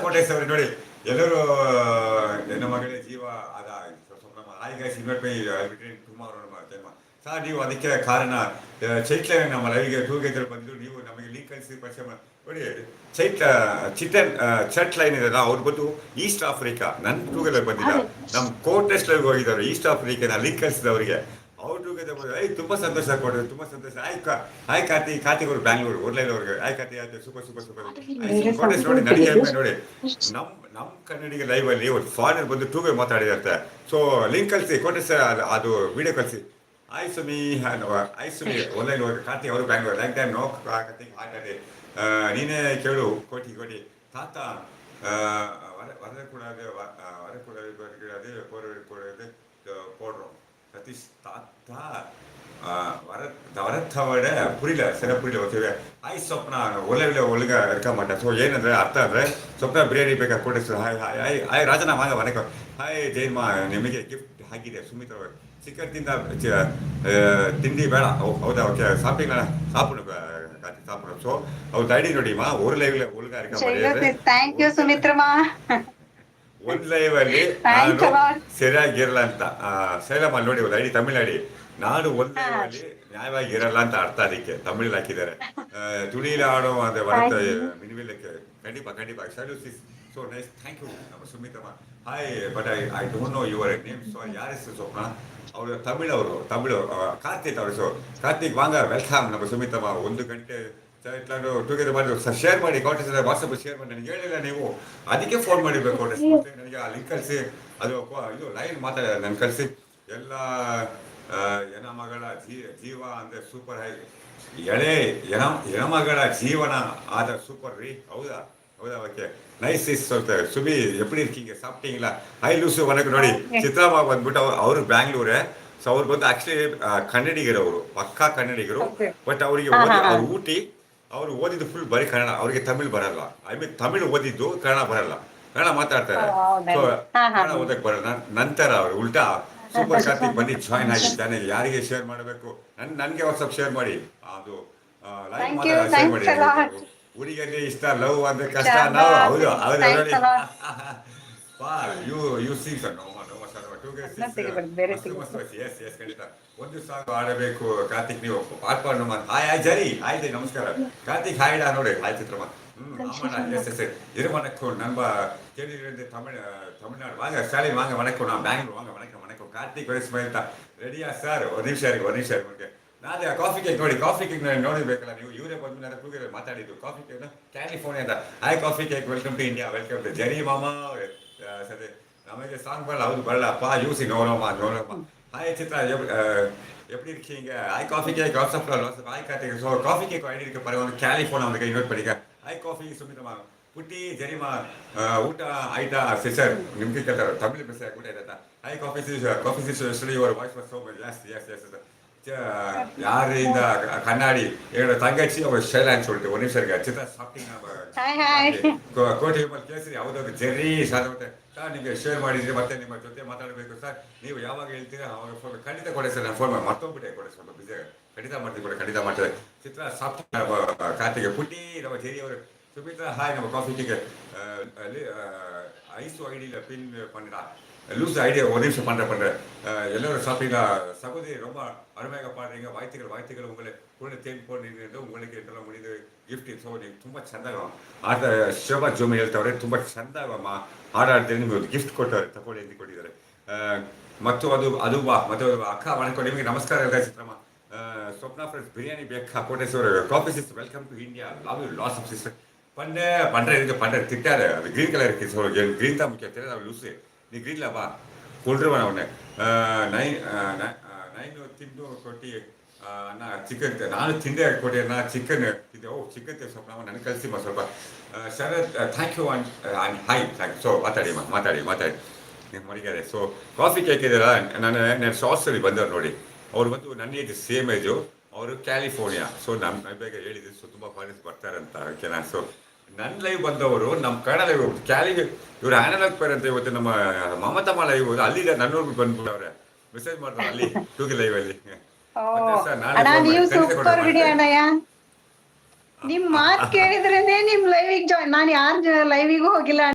ಕೋಟೇಶ್ ಅವರು ನೋಡಿ ಎಲ್ಲರೂ ನನ್ನ ಮಗಳೇ ಜೀವ ಅದ ಸ್ವಪ್ನ ಹಾಯ್ ಗೈಸ್ ಇನ್ವೈಟ್ ಮೈ ಬಿಟ್ವೀನ್ ಟುಮಾರೋ ನಮ್ಮ ಜನ್ಮ ಸರ್ ನೀವು ಅದಕ್ಕೆ ಕಾರಣ ಚೈತ್ಲ ನಮ್ಮ ಲೈವ್ಗೆ ಟೂಗೆದರ್ ಬಂದು ನೀವು ನಮಗೆ ಲಿಂಕ್ ಕಳಿಸಿ ಪರಿಚಯ ನೋಡಿ ಚೈತ್ರ ಚಿಟನ್ ಚರ್ಟ್ ಲೈನ್ ಇದೆಲ್ಲ ಅವ್ರು ಬಂದು ಈಸ್ಟ್ ಆಫ್ರಿಕಾ ನನ್ನ ಟೂಗೆದರ್ ಬಂದಿಲ್ಲ ನಮ್ಮ ಕೋಟೆಸ್ಟ್ ಲೈವ್ಗೆ ಹೋಗಿದ್ದಾರೆ ಈಸ್ಟ್ ಆಫ್ರಿಕಾ ಲಿಂಕ್ ಕಳಿಸಿದವರಿಗೆ ಅವ್ರು ಟೂಗೆದರ್ ಬಂದು ತುಂಬಾ ಸಂತೋಷ ಕೊಡ್ತಾರೆ ತುಂಬಾ ಸಂತೋಷ ಆಯ್ ಕಾರ್ತಿಕ್ ಅವರು ಬ್ಯಾಂಗ್ಳೂರು ಓರ್ಲೈನ್ ಅವ್ರಿಗೆ ಆಯ್ ಕಾರ್ತಿ ಆಯ್ತು ಸೂಪರ್ ಸೂಪರ್ ಸೂಪರ್ ಕೋಟೆಸ್ಟ್ ನೋಡಿ ನನಗೆ ನೋಡಿ ನಮ್ಮ ಕನ್ನಡಿಗ ಲೈವ್ ಅಲ್ಲಿ ಒಂದು ಫಾರಿನರ್ ಬಂದು ಟೂಗೆ ಮಾತಾಡಿದಂತೆ ಸೊ ಲಿಂಕ್ ಕಳಿಸಿ ಕೋಟೆಸ್ಟ್ ಅದು ವಿಡಿಯೋ ಕಳಿಸಿ ಆಯ್ ಸುಮಿ ಆನ್ಲೈನ್ ಕಾರ್ತಿಕ್ ಅವರು Bangalore like time no Karthik ಮಾತಾಡಿ ನೀನೇ ಕೇಳು ಕೋಟಿ ತಾತ வரக்கூடாது வரக்கூடாது போடக்கூடாது போடுறோம் சதீஷ் தாத்தா வரத்தவிட புரியல ಸರಿ புரியல ಓಕೆ ಹಾಯ್ ಸ್ವಪ್ನ ಒಳಗೆ இருக்க மாட்டேன் ஸோ ಏನಂದ್ರೆ ಅರ್ಥ ಅಂದರೆ ಸ್ವಪ್ನ ಬಿರಿಯಾನಿ ಬೇಕಾ ಕೊಡಿಸ್ರು ಹಾಯ್ ರಾಜನ ವಾಂಗ ವನಕ ಹಾಯ್ ಜೈನ್ಮಾ ನಿಮಗೆ ಗಿಫ್ಟ್ ಹಾಕಿದೆ ಸುಮಿತ್ ಅವರು ಚಿಕನ್ ತಿಂಡಿ ಬೇಡ ಹೌದಾ ಓಕೆ ಸಾಪಿಡೋಣ சாப்பிடும் ஸோ ಅವ್ರ ಐಡಿ ನೋಡಿಮಾ ஒரு ಲೈವ್ல ಒಳಗೆ இருக்க ಥ್ಯಾಂಕ್ ಯು ಸುಮಿತ್ರಮ್ಮ ಒಂದು ಲೈವ್ ಅಲ್ಲಿ ನಾನು ಸರಿಯಾಗಿರಲ್ಲ ಅಂತ ಶೈಲಮ್ಮ ನೋಡಿ ಒಂದು ಐಡಿ ತಮಿಳ್ ಐಡಿ ನಾನು ಒಂದು ಲೈವ್ ಅಲ್ಲಿ ನ್ಯಾಯವಾಗಿ ಇರಲ್ಲ ಅಂತ ಅರ್ಥ ಅದಕ್ಕೆ ತಮಿಳಲ್ಲಿ ಹಾಕಿದ್ದಾರೆ ತುಳಿಲ ಆಡೋ ಅದೇ ಬರುತ್ತೆ ಮಿನಿವಿಲಕ್ಕೆ ಖಂಡಿತ ಸೊ ನೈಸ್ ಥ್ಯಾಂಕ್ ಯು ನಮ್ಮ ಸುಮಿತಮ್ಮ hi but I don't know your name so ಯಾರ ಹೆಸರು ಸ್ವಪ್ನ ಅವರು ತಮಿಳು ಕಾರ್ತಿಕ್ ಅವರು ಸೊ ಕಾರ್ತಿಕ್ ವಾಂಗ ವೆಲ್ಕಮ್ ನಮ್ಮ ಸುಮಿತಮ್ಮ 1 ಗಂಟೆ ಇಟ್ಲಾಂಡು ಟುಗೆದರ್ ಮಾಡಿ ಶೇರ್ ಮಾಡಿ ಕಾಂಟೆಸ್ಟ್ ವಾಟ್ಸಪ್ ಶೇರ್ ಮಾಡಿ ನನಗೆ ಹೇಳಿಲ್ಲ ನೀವು ಅದಕ್ಕೆ ಫೋನ್ ಮಾಡಿರ್ಬೇಕು ಕಾಂಟೆಸ್ಟ್ ನನಗೆ ಆ ಲಿಂಕ್ ಕಳಿಸಿ ಅದು ಇದು ಲೈನ್ ಮಾತಾಡ ನನ್ಗೆ ಕಳಿಸಿ ಎಲ್ಲ ಹೆಣಮಗಳ ಜೀವ ಅಂದರೆ ಸೂಪರ್ ಹೈ ಹೆಣಮಗಳ ಜೀವನ ಆದ ಸೂಪರ್ ರೀ ಹೌದಾ ಓಕೆ ನೈಸ್ ಇಸ್ ಸುಬಿ ಎಪ್ಪಡಿ இருக்கீங்க சாப்பிட்டீங்களா ಹೈ ಲೂಸು ವನಕ್ಕೆ ನೋಡಿ ಚಿತ್ರಾಮ ಬಂದ್ಬಿಟ್ಟು ಅವರು ಬ್ಯಾಂಗ್ಳೂರೇ ಸೊ ಅವ್ರು ಬಂದು ಆಕ್ಚುಲಿ ಕನ್ನಡಿಗರು ಅವರು ಪಕ್ಕಾ ಕನ್ನಡಿಗರು ಬಟ್ ಅವರಿಗೆ ಅವ್ರು ಅವರು ಓದಿದ್ದು ಫುಲ್ ಬರೀ ಕನ್ನಡ ಅವರಿಗೆ ತಮಿಳ್ ಬರಲ್ಲ ಐ ಮೀನ್ ತಮಿಳ್ ಓದಿದ್ದು ಕನ್ನಡ ಮಾತಾಡ್ತಾರೆ ಸೊ ಕನ್ನಡ ಓದಕ್ಕೆ ಬರಲ್ಲ ನಂತರ ಅವರು ಉಲ್ಟಾ ಸೂಪರ್ ಕಾರ್ತಿಕ್ ಬನ್ನಿ ಜಾಯ್ನ್ ಆಗಿದ್ದಾನೆ ಯಾರಿಗೆ ಶೇರ್ ಮಾಡಬೇಕು ನನಗೆ ವಾಟ್ಸಪ್ ಶೇರ್ ಮಾಡಿ ಅದು ಲೈವ್ ಶೇರ್ ಮಾಡಿ ಹುಡುಗಿಯಲ್ಲಿ ಇಷ್ಟ ಲವ್ ಅಂದ್ರೆ ಕಷ್ಟ ನಾವು ಹೌದು ನೋಡಿ ಯು ಸಿ ಸರ್ ಖಂಡಿತ ಒಂದು ಸಾಂಗ್ ಆಡಬೇಕು ಕಾರ್ತಿಕ್ ನೀವು ಪಾಡ್ಕೊಂಡು ಹಾಯ್ ಜರಿ ಆಯ್ತು ನಮಸ್ಕಾರ ಕಾರ್ತಿಕ್ ಹಾಯ್ಡ ನೋಡಿ ಹಾಯ್ ಚಿತ್ರಮ್ಮ இருவணக்கம் நம்ம தேனியிலிருந்து தமிழ்நாடு வாங்க ஸ்டாலின் வாங்க வணக்கம் நான் பெங்களூர் வாங்க வணக்கம் ಕಾರ್ತಿಕ್ ವಯಸ್ಸು ರೆಡಿಯಾ ಸರ್ ಒಂದು ನಿಮಿಷ ಇருக்கு ನಾನೇ ಕಾಫಿ ಕೇಕ್ ನೋಡಿಬೇಕಲ್ಲ ನೀವು ಇವರೇ ಬಂದು ನನ್ನ ಕೂಗಿದ್ರೆ ಮಾತಾಡಿದ್ದು ಕಾಫಿ ಕೇಕ್ ಕ್ಯಾಲಿಫೋರ್ನಿಯಾದ hi coffee cake welcome to India welcome to ಜರಿ ಮಾಮಾ ಸರಿ ನಮಗೆ ಸಾಂಗ್ ಬರಲ್ಲ ಪಾ ಯೂಸಿ ನೋಡೋಮ್ಮ ಹಾಯ್ ಚಿತ್ರ எப்படி இருக்கீங்க ஹாய் காஃபி கேக் வாட்ஸ்அப்ல hi Karthik so coffee cake ID இருக்கு பாருங்க வந்து கலிஃபோர்னியா வந்து இன்வைட் பண்ணிக்க ஹாய் ಕಾಫಿ ಸುಮಿತಮ್ಮ ಪುಟ್ಟಿ ಜರಿಮಾ ಊಟ ಆಯ್ತಾ ಸಿಸ್ಟರ್ ನಿಮ್ಗೆ ಕೇಳ್ತಾರೆ ತಮಿಳ್ ಮೆಸೇಜ್ ಊಟ ಆಯ್ತಾ hi coffee sister your voice was so yes யாರಿಂದ கண்ணாடி என்னோட தங்கச்சி அவங்க ஷைலான்னு சொல்லிட்டு ஒரு நிமிஷம் இருக்கா சித்தா சாப்பிட்டீங்கன்னா ಕೋಟಿ ಕೇಸರಿ ಹೌದೌದು ಜರಿ ಸಾಧವತ್ತೆ ಸರ್ ನಿಮಗೆ ಶೇರ್ ಮಾಡಿದ್ರೆ ಮತ್ತೆ ನಿಮ್ಮ ಜೊತೆ ಮಾತಾಡಬೇಕು ಸರ್ ನೀವು ಯಾವಾಗ ಹೇಳ್ತೀರಾ ಅವಾಗ ಫೋನ್ ಖಂಡಿತ ಕೊಡಿ ಸರ್ ನಾನು ಫೋನ್ ಮಾಡಿ ಮರ್ತೋಗ್ಬಿಟ್ಟೆ ಕೊಡಿ ಸ್ವಲ್ಪ ಬಿಸಿ ಖಂಡಿತ ಮಾಡ್ತಾರೆ ಚಿತ್ರ ಸಾಫ್ಟ್ ಕಾರ್ತಿಗೆ ಪುಟ್ಟಿ ನಮ್ಮ ಜರಿ ಅವರು ಸುಮಿತ್ರಾ ಹಾಯ್ நம்ம காஃபிக்கு ஐஸ் ஐடியில் பின் பண்ணுறா லூஸ் ஐடியா ஒரு நிமிஷம் பண்ணுறேன் எல்லாரும் சாப்பிட்டீங்களா சகோதரி ரொம்ப அருமையாக பாடுறீங்க வாழ்த்துக்கள் உங்களை கூட தேடி போடுறது உங்களுக்கு என்றெல்லாம் முடிந்து ಗಿಫ್ಟ್ ಸೊ ನೀವು ತುಂಬ ಚೆಂದಾಗ ಆಟ ಶೋಭಾ ಜೋಮಿ ಹೇಳ್ತವ್ರೆ ತುಂಬ ಚೆಂದಾಗ ಹಾಡಾಡ್ತಾರೆ ನಿಮಗೆ ಒಂದು ಗಿಫ್ಟ್ ಕೊಟ್ಟವ್ರೆ ತಗೊಳ್ಳಿ ಎಂದು ಕೊಟ್ಟಿದ್ದಾರೆ ಮತ್ತು ಅದು ಮತ್ತು ಅಕ್ಕ ಮಾಡ್ಕೊಂಡು ನಿಮಗೆ ನಮಸ್ಕಾರ ಎಲ್ಲ ಚಿತ್ರಮ್ಮ ಸ್ವಪ್ನ ಫ್ರೆಂಡ್ಸ್ ಬಿರಿಯಾನಿ ಬೇಕಾ Koteshwara coffee sister welcome to India love you lots of sister பண்ற திட்டாரு அது கிரீன் கலர் இருக்கு ஸோ கிரீன் தான் முக்கியம் தெரியாது அவள் லூஸு நீ கிரீன்லப்பா கொண்டுருவேன் அவனை ನೈನ್ ತಿಂದು ಕೊಟ್ಟು ನಾ ಚಿಕನ್ ನಾನು ತಿಂದೆ ಕೊಟ್ಟೆ ನಾ ಚಿಕನ್ ತಿಂದೆ ಚಿಕನ್ ಸ್ವಲ್ಪ ನನಗೆ ಕಳಿಸಿಮ್ಮ ಸ್ವಲ್ಪ Sharath thank you and hi thank you so ಮಾತಾಡಿ ನೀವು ಮರಿಗಾರೆ ಸೊ ಕಾಫಿ ಕೇಕ್ ಇದೆಯಲ್ಲ ನಾನು ಸಾಸಲ್ಲಿ ಬಂದವ್ರು ನೋಡಿ ಅವ್ರು ಬಂದು ನನ್ನ ಏಜ್ ಸೇಮ್ ಏಜು ಅವರು ಕ್ಯಾಲಿಫೋರ್ನಿಯಾ ಸೊ ನಮ್ಮ ಬೇಗ ಹೇಳಿದ್ರು ಸೊ ತುಂಬ ಫಾರಿನ್ಸ್ ಬರ್ತಾರಂತ ಓಕೆನಾ ಸೊ ನನ್ನ ಲೈವ್ ಬಂದವರು ನಮ್ಮ ಕನ್ನಡ ಲೈವ್ ಇವರು ಆ್ಯನಲಾಗ್ ಪೇರ್ ಅಂತ ಇವತ್ತು ನಮ್ಮ ಮಮತಮ್ಮ ಲೈವ್ ಅಲ್ಲಿದೆ ನನ್ನೂರ್ಗೆ ಬಂದ್ಬಿಟ್ಟವ್ರೆ ಮೆಸೇಜ್ ಮಾಡ್ತಾರೆ ಅಲ್ಲಿ ಟೂಗಿ ಲೈವ್ ಅಲ್ಲಿ ನಿಮ್ ಮಾತ್ ಕೇಳಿದ್ರೇನೆ ನಿಮ್ ಲೈವಿಗೆ ಜಾಯ್ನ್ ನಾನು ಯಾರ ಲೈವಿಗೂ ಹೋಗಿಲ್ಲ